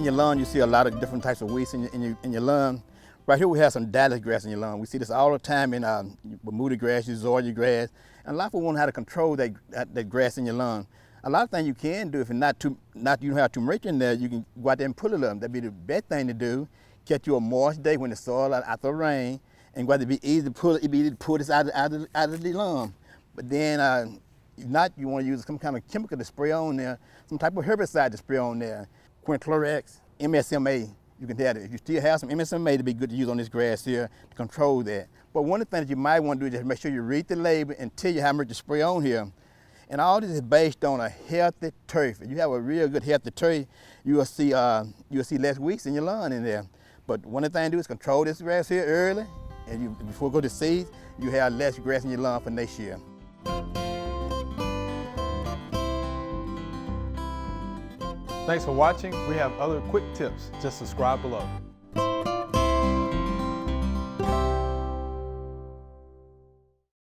in your lawn, you see a lot of different types of weeds in your lawn. Right here we have some Dallas grass in your lawn. We see this all the time in Bermuda grass, Zoysia grass, and a lot of people want how to control that grass in your lawn. A lot of things you can do if it's you don't have too much in there, you can go out there and pull it up. That'd be the best thing to do. Catch you a moist day when the soil after the rain, and go out to be easy to pull it. It'd be easy to pull this out of the lawn. But then, if not, you want to use some kind of chemical to spray on there, some type of herbicide to spray on there. Quinclorax, MSMA. You can tell that if you still have some MSMA, to be good to use on this grass here to control that. But one of the things you might want to do is just make sure you read the label and tell you how much to spray on here. And all this is based on a healthy turf. If you have a real good healthy turf, you will see less weeds in your lawn in there. But one of the things to do is control this grass here early, and before you go to seed, you have less grass in your lawn for next year. Thanks for watching. We have other quick tips. Just subscribe below.